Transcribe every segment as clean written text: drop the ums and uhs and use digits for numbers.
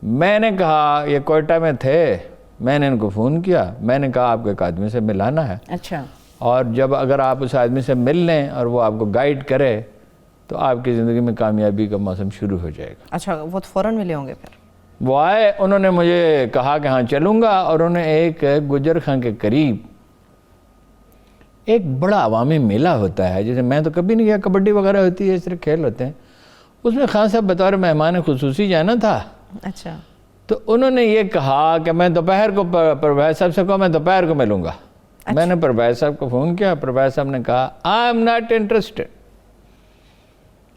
میں نے کہا یہ کوئٹہ میں تھے، میں نے ان کو فون کیا، میں نے کہا آپ کو ایک آدمی سے ملانا ہے، اچھا، اور جب اگر آپ اس آدمی سے مل لیں اور وہ آپ کو گائیڈ کرے تو آپ کی زندگی میں کامیابی کا موسم شروع ہو جائے گا۔ اچھا، وہ تو فوراً ملے ہوں گے پھر؟ وہ آئے، انہوں نے مجھے کہا کہ ہاں چلوں گا، اور انہیں ایک گجر خان کے قریب ایک بڑا عوامی میلہ ہوتا ہے، جسے میں تو کبھی نہیں گیا، کبڈی وغیرہ ہوتی ہے، اس طرح کھیل ہوتے ہیں، اس میں خان صاحب بطور مہمان خصوصی جانا تھا۔ اچھا، تو انہوں نے یہ کہا کہ میں دوپہر کو پرویز صاحب سے کہا میں دوپہر کو ملوں گا۔ میں نے پرویز صاحب کو فون کیا، پرویز صاحب نے کہا آئی ایم ناٹ انٹرسٹڈ،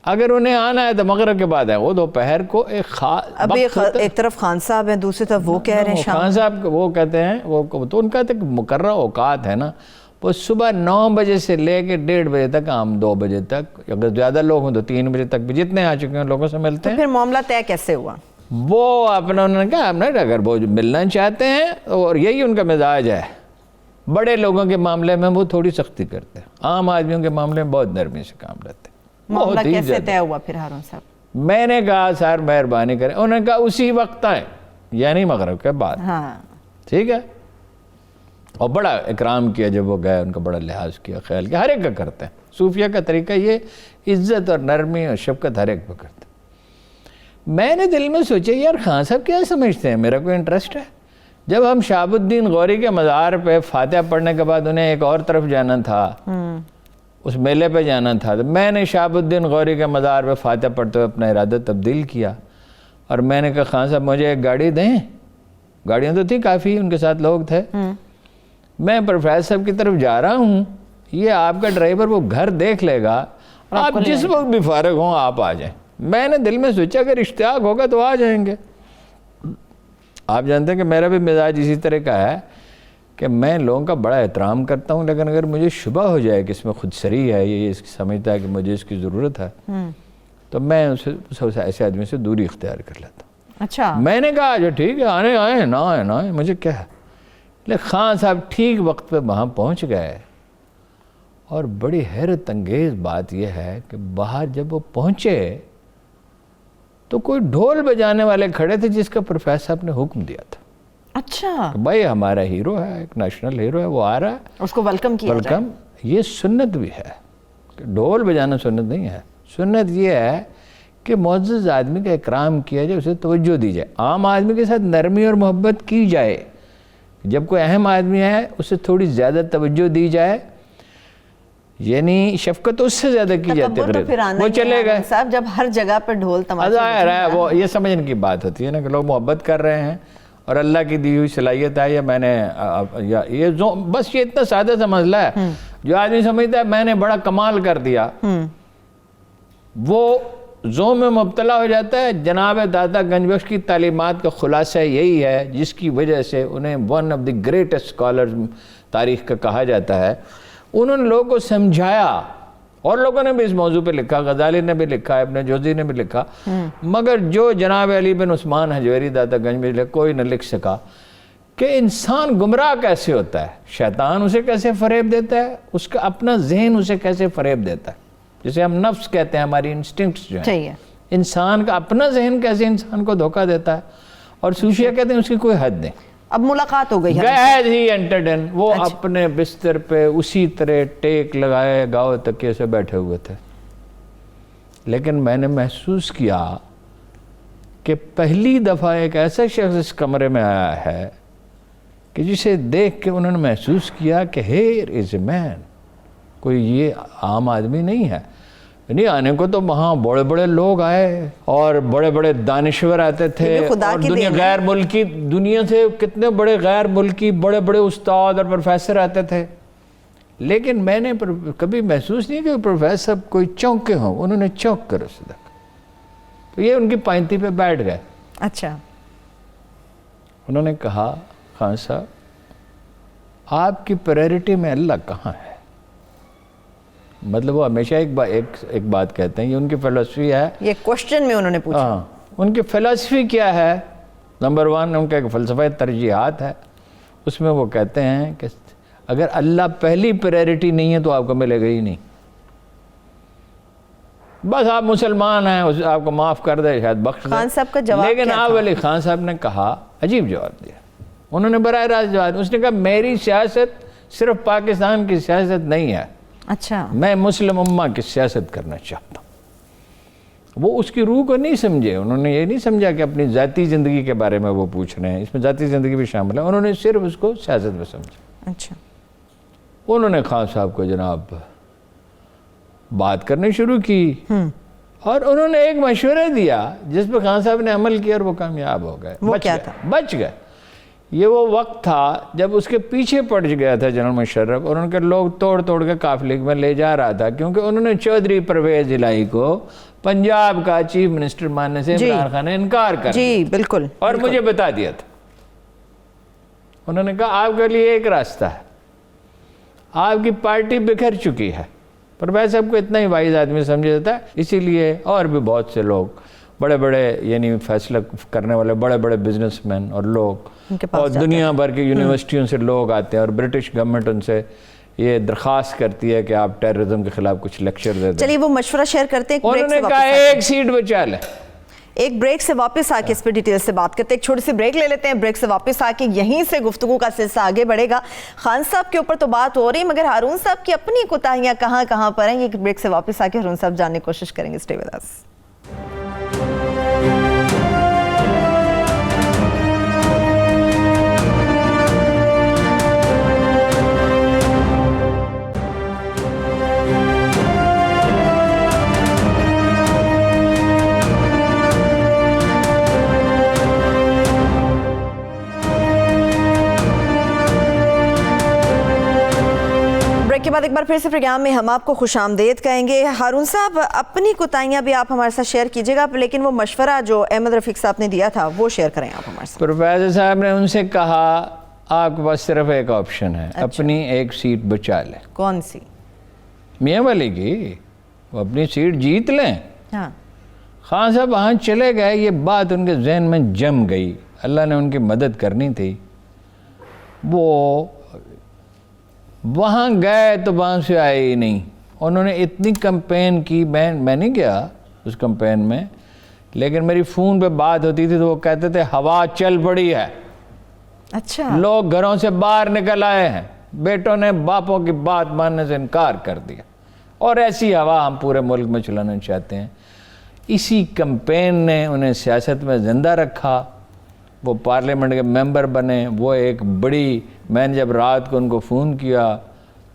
اگر انہیں آنا ہے تو مغرب کے بعد ہے۔ وہ دوپہر کو ایک خاص ابھی ایک طرف خان صاحب ہیں، دوسری طرف وہ کہہ رہے ہیں شام۔ خان صاحب وہ کہتے ہیں، وہ تو ان کا ایک مقررہ اوقات ہے نا، وہ صبح 9 بجے سے لے کے 1:30 بجے تک، عام 2 بجے تک، اگر زیادہ لوگ ہوں تو 3 بجے تک بھی جتنے آ چکے ہیں لوگوں سے ملتے تو ہیں۔ پھر معاملہ طے کیسے ہوا؟ وہ اپنا انہوں نے کہا اگر وہ ملنا چاہتے ہیں، اور یہی ان کا مزاج ہے، بڑے لوگوں کے معاملے میں وہ تھوڑی سختی کرتے ہیں، عام آدمیوں کے معاملے میں بہت نرمی سے کام لیتے ہیں۔ معاملہ کیسے طے ہوا پھر ہارون صاحب؟ میں نے کہا سر مہربانی کریں، انہوں نے کہا اسی وقت آئیں، یعنی مغرب کے بعد۔ ہاں، ٹھیک ہے، اور بڑا اکرام کیا جب وہ گئے، ان کا بڑا لحاظ کیا، خیال کیا، ہر ایک کا کرتے ہیں، صوفیہ کا طریقہ یہ عزت اور نرمی اور شفقت ہر ایک پہ کرتے ہیں۔ میں نے دل میں سوچا یار خان صاحب کیا سمجھتے ہیں میرا کوئی انٹرسٹ ہے؟ جب ہم شہاب الدین غوری کے مزار پہ فاتحہ پڑھنے کے بعد انہیں ایک اور طرف جانا تھا، اس میلے پہ جانا تھا، تو میں نے شہاب الدین غوری کے مزار پہ فاتحہ پڑھتے ہوئے اپنا ارادہ تبدیل کیا، اور میں نے کہا خان صاحب مجھے ایک گاڑی دیں۔ گاڑیاں تو تھی کافی، ان کے ساتھ لوگ تھے، میں پروفیسر صاحب کی طرف جا رہا ہوں، یہ آپ کا ڈرائیور وہ گھر دیکھ لے گا، آپ جس وقت بھی فارغ ہوں آپ آ جائیں۔ میں نے دل میں سوچا اگر اشتیاق ہوگا تو آ جائیں گے۔ آپ جانتے ہیں کہ میرا بھی مزاج اسی طرح کا ہے کہ میں لوگوں کا بڑا احترام کرتا ہوں، لیکن اگر مجھے شبہ ہو جائے کہ اس میں خود سری ہے، یہ سمجھتا ہے کہ مجھے اس کی ضرورت ہے، تو میں ایسے آدمی سے دوری اختیار کر لیتا ہوں۔ اچھا، میں نے کہا جو ٹھیک ہے، آنے آئے، نہ آئے نہ آئے، مجھے کیا ہے۔ لیکن خان صاحب ٹھیک وقت پہ وہاں پہنچ گئے، اور بڑی حیرت انگیز بات یہ ہے کہ باہر جب وہ پہنچے تو کوئی ڈھول بجانے والے کھڑے تھے جس کا پروفیسر صاحب نے حکم دیا تھا۔ اچھا، کہ بھائی ہمارا ہیرو ہے، ایک نیشنل ہیرو ہے، وہ آ رہا ہے، اس کو ویلکم کیا جائے۔ ویلکم۔ یہ سنت بھی ہے کہ ڈھول بجانا سنت نہیں ہے، سنت یہ ہے کہ معزز آدمی کا اکرام کیا جائے، اسے توجہ دی جائے، عام آدمی کے ساتھ نرمی اور محبت کی جائے، جب کوئی اہم آدمی ہے اسے تھوڑی زیادہ توجہ دی جائے، یعنی شفقت اس سے زیادہ کی جاتی ہے۔ وہ چلے گئے صاحب، جب ہر جگہ پر ڈھول تماشے، ظاہر ہے وہ یہ سمجھنے کی بات ہوتی ہے نا کہ لوگ محبت کر رہے ہیں اور اللہ کی دی ہوئی صلاحیت ہے، یا میں نے یہ بس یہ اتنا سادہ سا مسئلہ ہے۔ جو آدمی سمجھتا ہے میں نے بڑا کمال کر دیا، وہ زوم میں مبتلا ہو جاتا ہے۔ جناب دادا گنج بخش کی تعلیمات کا خلاصہ یہی ہے، جس کی وجہ سے انہیں one of the greatest scholars تاریخ کا کہا جاتا ہے۔ انہوں نے لوگوں کو سمجھایا، اور لوگوں نے بھی اس موضوع پہ لکھا، غزالی نے بھی لکھا، ابن جوزی نے بھی لکھا، مگر جو جناب علی بن عثمان حجویری داتا گنج بخش کوئی نہ لکھ سکا کہ انسان گمراہ کیسے ہوتا ہے، شیطان اسے کیسے فریب دیتا ہے، اس کا اپنا ذہن اسے کیسے فریب دیتا ہے، جسے ہم نفس کہتے ہیں، ہماری انسٹنکٹس جو ہیں، انسان کا اپنا ذہن کیسے انسان کو دھوکہ دیتا ہے، اور صوفیہ کہتے ہیں اس کی کوئی حد نہیں۔ اب ملاقات ہو گئی ہے، گئے ہی انٹرڈ ان، وہ اپنے بستر پہ اسی طرح ٹیک لگائے گاؤ تکیے سے بیٹھے ہوئے تھے، لیکن میں نے محسوس کیا کہ پہلی دفعہ ایک ایسا شخص اس کمرے میں آیا ہے کہ جسے دیکھ کے انہوں نے محسوس کیا کہ ہیئر از اے مین، کوئی یہ عام آدمی نہیں ہے۔ نہیں آنے کو تو وہاں بڑے بڑے لوگ آئے اور بڑے بڑے دانشور آتے تھے، اور دنیا غیر ملکی، دنیا سے کتنے بڑے غیر ملکی بڑے بڑے استاد اور پروفیسر آتے تھے، لیکن میں نے کبھی محسوس نہیں کہ پروفیسر کوئی چونکے ہوں، انہوں نے چونک کر اس تک، تو یہ ان کی پائنتی پہ بیٹھ گئے۔ اچھا، انہوں نے کہا خان صاحب آپ کی پرائرٹی میں اللہ کہاں ہے؟ مطلب وہ ہمیشہ ایک بات کہتے ہیں، یہ ان کی فلسفی ہے، یہ کوشچن میں انہوں نے پوچھا۔ ہاں، ان کی فلسفی کیا ہے؟ نمبر 1 ان کا ایک فلسفہ ترجیحات ہے، اس میں وہ کہتے ہیں کہ اگر اللہ پہلی پرائرٹی نہیں ہے تو آپ کو ملے گا ہی نہیں۔ بس آپ مسلمان ہیں، آپ کو معاف کر دے، شاید بخش دے. خان صاحب کا جواب لیکن کیا آپ تھا؟ علی خان صاحب نے کہا، عجیب جواب دیا. انہوں نے براہ راست جواب، اس نے کہا میری سیاست صرف پاکستان کی سیاست نہیں ہے، اچھا، میں مسلم امہ کی سیاست کرنا چاہتا ہوں. وہ اس کی روح کو نہیں سمجھے، انہوں نے یہ نہیں سمجھا کہ اپنی ذاتی زندگی کے بارے میں وہ پوچھ رہے ہیں، اس میں ذاتی زندگی بھی شامل ہے. انہوں نے صرف اس کو سیاست میں سمجھا. اچھا، انہوں نے خان صاحب کو جناب بات کرنی شروع کی اور انہوں نے ایک مشورہ دیا جس پہ خان صاحب نے عمل کیا اور وہ کامیاب ہو گئے. وہ بچ کیا گئے، تھا؟ بچ گئے. یہ وہ وقت تھا جب اس کے پیچھے پڑ گیا تھا جنرل مشرف، اور ان کے لوگ توڑ توڑ کے قافلے میں لے جا رہا تھا، کیونکہ انہوں نے چودھری پرویز الہی کو پنجاب کا چیف منسٹر ماننے سے عمران خان نے انکار کر دیا جی بالکل، اور مجھے بتا دیا تھا. انہوں نے کہا آپ کے لیے ایک راستہ ہے، آپ کی پارٹی بکھر چکی ہے. پرویز صاحب کو اتنا ہی وائز آدمی سمجھا جاتا ہے، اسی لیے اور بھی بہت سے لوگ بڑے بڑے یعنی فیصلہ کرنے والے بڑے بڑے بزنس مین اور لوگ اور دنیا بھر کے یونیورسٹیوں سے لوگ آتے ہیں، اور برٹش گورنمنٹ ان سے یہ درخواست کرتی ہے کہ آپ ٹیررزم کے خلاف کچھ لیکچر دے دیں. چلیے وہ مشورہ شیئر کرتے ہیں. انہوں نے کہا ایک سیٹ بچا لیں. ایک بریک سے واپس آ کے اس پہ ڈیٹیل سے بات کرتے ہیں. ایک چھوٹی سی بریک لے لیتے ہیں. بریک سے واپس آ کے یہیں سے گفتگو کا سلسلہ آگے بڑھے گا. خان صاحب کے اوپر تو بات ہو رہی، مگر ہارون صاحب کی اپنی کوتاہیاں کہاں کہاں پر ہیں، یہ بریک سے واپس آ کے ہارون صاحب جاننے کی کوشش کریں گے. Stay with us. کے بعد ایک بار پھر سے پروگرام میں ہم آپ کو خوش آمدید کہیں گے. ہارون صاحب اپنی کوتاہیاں بھی آپ ہمارے ساتھ شیئر کیجئے گا، لیکن وہ مشورہ جو احمد رفیق صاحب نے دیا تھا وہ شیئر کریں آپ ہمارے ساتھ. پروفیسر صاحب نے ان سے کہا آپ کے پاس صرف ایک آپشن ہے، اپنی ایک سیٹ بچا لیں. کون سی؟ میاں والی کی. وہ اپنی سیٹ جیت لیں. ہاں. خان صاحب وہاں چلے گئے، یہ بات ان کے ذہن میں جم گئی. اللہ نے ان کی مدد کرنی تھی. وہ وہاں گئے تو وہاں سے آئے ہی نہیں. انہوں نے اتنی کمپین کی، میں نہیں گیا اس کمپین میں، لیکن میری فون پہ بات ہوتی تھی تو وہ کہتے تھے ہوا چل پڑی ہے. اچھا. لوگ گھروں سے باہر نکل آئے ہیں، بیٹوں نے باپوں کی بات ماننے سے انکار کر دیا، اور ایسی ہوا ہم پورے ملک میں چلانا چاہتے ہیں. اسی کمپین نے انہیں سیاست میں زندہ رکھا. وہ پارلیمنٹ کے ممبر بنے. وہ ایک بڑی، میں نے جب رات کو ان کو فون کیا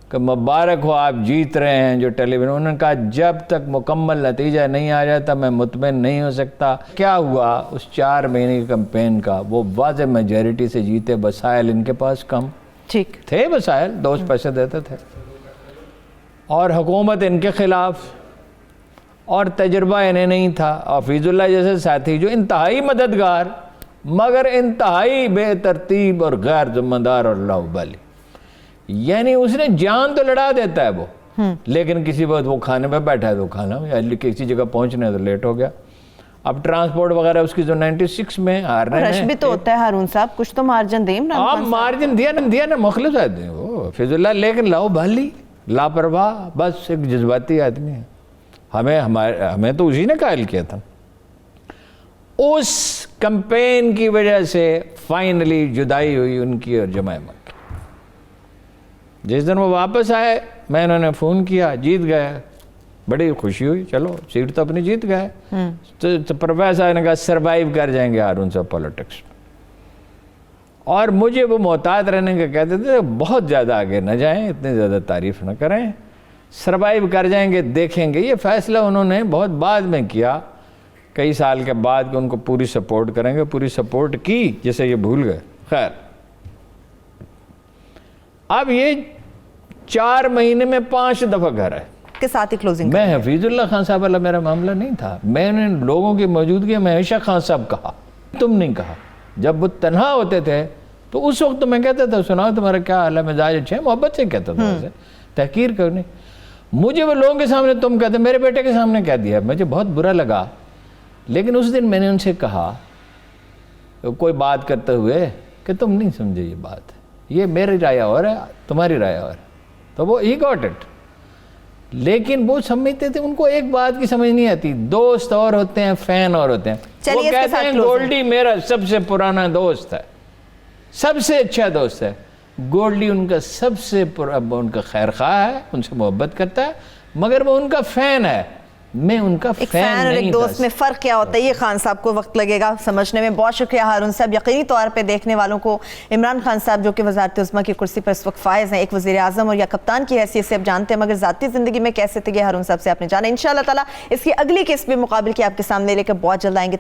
کہ مبارک ہو آپ جیت رہے ہیں جو ٹیلی ویژن، انہوں نے کہا جب تک مکمل نتیجہ نہیں آ جاتا میں مطمئن نہیں ہو سکتا. کیا ہوا اس 4 مہینے کی کمپین کا؟ وہ واضح میجورٹی سے جیتے. وسائل ان کے پاس کم ٹھیک تھے، وسائل دوست پیسے دیتے تھے، اور حکومت ان کے خلاف، اور تجربہ انہیں نہیں تھا. حفیظ اللہ جیسے ساتھی جو انتہائی مددگار مگر انتہائی بے ترتیب اور غیر ذمہ دار اور لاؤبالی، یعنی اس نے جان تو لڑا دیتا ہے وہ، لیکن کسی وقت وہ کھانے پہ بیٹھا ہے تو کھانا، یا کسی جگہ پہنچنے تو لیٹ ہو گیا. اب ٹرانسپورٹ وغیرہ اس کی جو 96 میں آ رہے ہیں، رش بھی تو ہوتا ہے ہارون صاحب، کچھ تو مارجن دیں. آپ مارجن دیا نا، مخلص آدمی وہ حفیظ اللہ، لیکن لاؤبالی، لاپرواہ، بس ایک جذباتی آدمی ہے. ہمیں تو اسی نے قائل کیا تھا. اس کمپین کی وجہ سے فائنلی جدائی ہوئی ان کی اور جمع احمد کی. جس دن وہ واپس آئے میں انہوں نے فون کیا، جیت گئے، بڑی خوشی ہوئی، چلو سیٹ تو اپنی جیت گئے. تو پروفیسر صاحب نے کہا سروائیو کر جائیں گے ہارون صاحب پالیٹکس میں، اور مجھے وہ محتاط رہنے کا کہتے تھے بہت زیادہ آگے نہ جائیں، اتنی زیادہ تعریف نہ کریں، سروائیو کر جائیں گے، دیکھیں گے. یہ فیصلہ انہوں نے بہت بعد میں کیا، کئی سال کے بعد کہ ان کو پوری سپورٹ کریں گے. پوری سپورٹ کی جسے یہ بھول گئے. خیر، اب یہ 4 مہینے میں 5 دفعہ گھر ہے کے ساتھ ہی کلوزنگ. میں حفیظ اللہ خان صاحب والا میرا معاملہ نہیں تھا. میں نے لوگوں کی موجودگی میں ہمیشہ خان صاحب کہا، تم نہیں کہا. جب وہ تنہا ہوتے تھے تو اس وقت تو میں کہتا تھا سناؤ تمہارا کیا حال ہے، مزاج اچھا ہے، محبت سے کہتا تھا، ویسے تحقیر کرنے. مجھے وہ لوگوں کے سامنے تم کہتے، میرے بیٹے کے سامنے کہہ دیا، مجھے بہت برا لگا. لیکن اس دن میں نے ان سے کہا کوئی بات کرتے ہوئے کہ تم نہیں سمجھے یہ بات، یہ میری رائے اور ہے، تمہاری رائے اور ہے. تو وہ ہی گاٹ اٹ. لیکن وہ سمجھتے تھے، ان کو ایک بات کی سمجھ نہیں آتی، دوست اور ہوتے ہیں، فین اور ہوتے ہیں۔ وہ چلیے اس کے کہتے ساتھ ہیں close گولڈی میرا سب سے پرانا دوست ہے، سب سے اچھا دوست ہے۔ گولڈی ان کا سب سے ان کا خیر خواہ ہے، ان سے محبت کرتا ہے، مگر وہ ان کا فین ہے، میں ان کا ایک فین فین اور نہیں ایک تھا۔ دوست میں فرق کیا ہوتا ہے، یہ خان صاحب کو وقت لگے گا سمجھنے میں۔ بہت شکریہ ہارون صاحب۔ یقینی طور پہ دیکھنے والوں کو عمران خان صاحب جو کہ وزارت عظمیٰ کی کرسی پر اس وقت فائز ہیں، ایک وزیر اعظم اور یا کپتان کی حیثیت سے اب جانتے ہیں، مگر ذاتی زندگی میں کیسے تھے یہ ہارون صاحب سے آپ نے جانا۔ انشاءاللہ تعالیٰ اس کی اگلی قسط بھی مقابل کی آپ کے سامنے لے کر بہت جلد آئیں گے۔